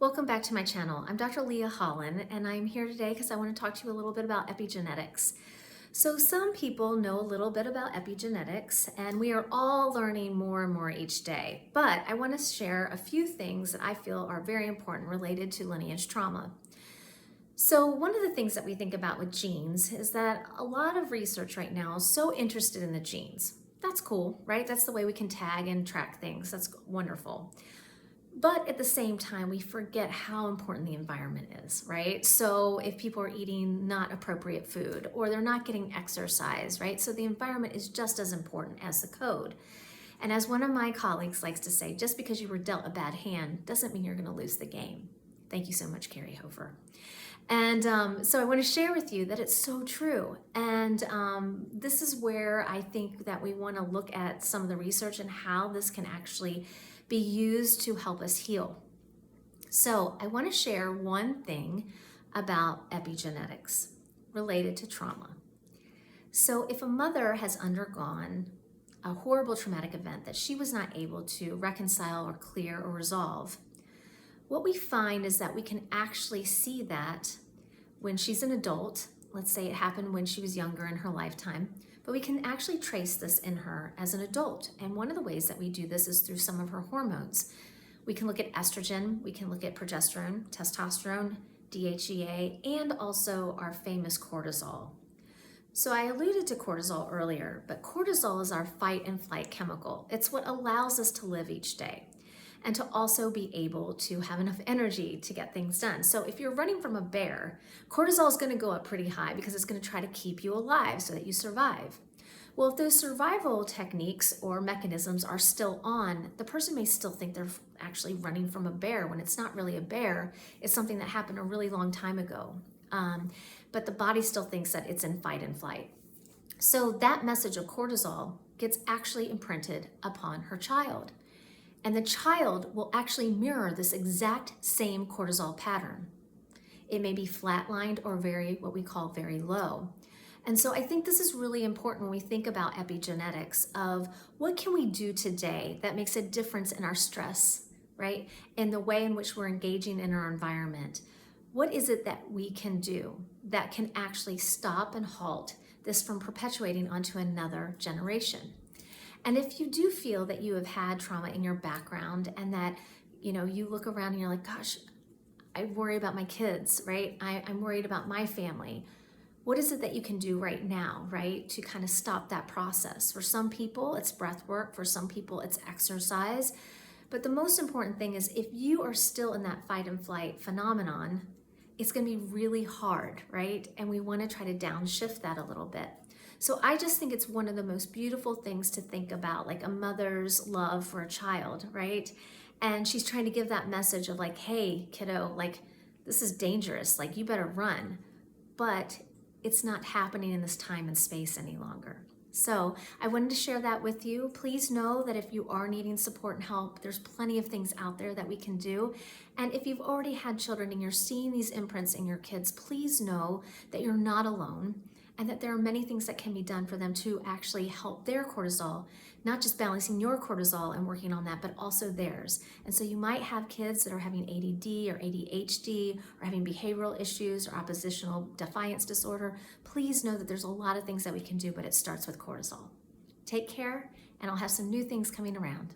Welcome back to my channel. I'm Dr. Leah Hollon, and I'm here today because I want to talk to you a little bit about epigenetics. So some people know a little bit about epigenetics, and we are all learning more and more each day. But I want to share a few things that I feel are very important related to lineage trauma. So one of the things that we think about with genes is that a lot of research right now is so interested in the genes. That's cool, right? That's the way we can tag and track things. That's wonderful. But at the same time, we forget how important the environment is, right? So if people are eating not appropriate food or they're not getting exercise, right? So the environment is just as important as the code. And as one of my colleagues likes to say, just because you were dealt a bad hand doesn't mean you're going to lose the game. Thank you so much, Carrie Hofer. And so I want to share with you that it's so true. And this is where I think that we want to look at some of the research and how this can actually be used to help us heal. So I want to share one thing about epigenetics related to trauma. So if a mother has undergone a horrible traumatic event that she was not able to reconcile or clear or resolve, what we find is that we can actually see that when she's an adult. Let's say it happened when she was younger in her lifetime, but we can actually trace this in her as an adult. And one of the ways that we do this is through some of her hormones. We can look at estrogen, we can look at progesterone, testosterone, DHEA, and also our famous cortisol. So I alluded to cortisol earlier, but cortisol is our fight and flight chemical. It's what allows us to live each day and to also be able to have enough energy to get things done. So if you're running from a bear, cortisol is going to go up pretty high because it's going to try to keep you alive so that you survive. Well, if those survival techniques or mechanisms are still on, the person may still think they're actually running from a bear when it's not really a bear. It's something that happened a really long time ago. But the body still thinks that it's in fight and flight. So that message of cortisol gets actually imprinted upon her child. And the child will actually mirror this exact same cortisol pattern. It may be flatlined or what we call very low. And so I think this is really important when we think about epigenetics of what can we do today that makes a difference in our stress, right? In the way in which we're engaging in our environment. What is it that we can do that can actually stop and halt this from perpetuating onto another generation? And if you do feel that you have had trauma in your background and that, you look around and you're like, gosh, I worry about my kids, right? I'm worried about my family. What is it that you can do right now, right? To kind of stop that process. For some people, it's breath work. For some people, it's exercise. But the most important thing is if you are still in that fight and flight phenomenon, it's going to be really hard, right? And we want to try to downshift that a little bit. So I just think it's one of the most beautiful things to think about, like a mother's love for a child, right? And she's trying to give that message of like, hey, kiddo, like this is dangerous, like you better run. But it's not happening in this time and space any longer. So I wanted to share that with you. Please know that if you are needing support and help, there's plenty of things out there that we can do. And if you've already had children and you're seeing these imprints in your kids, please know that you're not alone and that there are many things that can be done for them to actually help their cortisol, not just balancing your cortisol and working on that, but also theirs. And so you might have kids that are having ADD or ADHD or having behavioral issues or oppositional defiance disorder. Please know that there's a lot of things that we can do, but it starts with cortisol. Take care, and I'll have some new things coming around.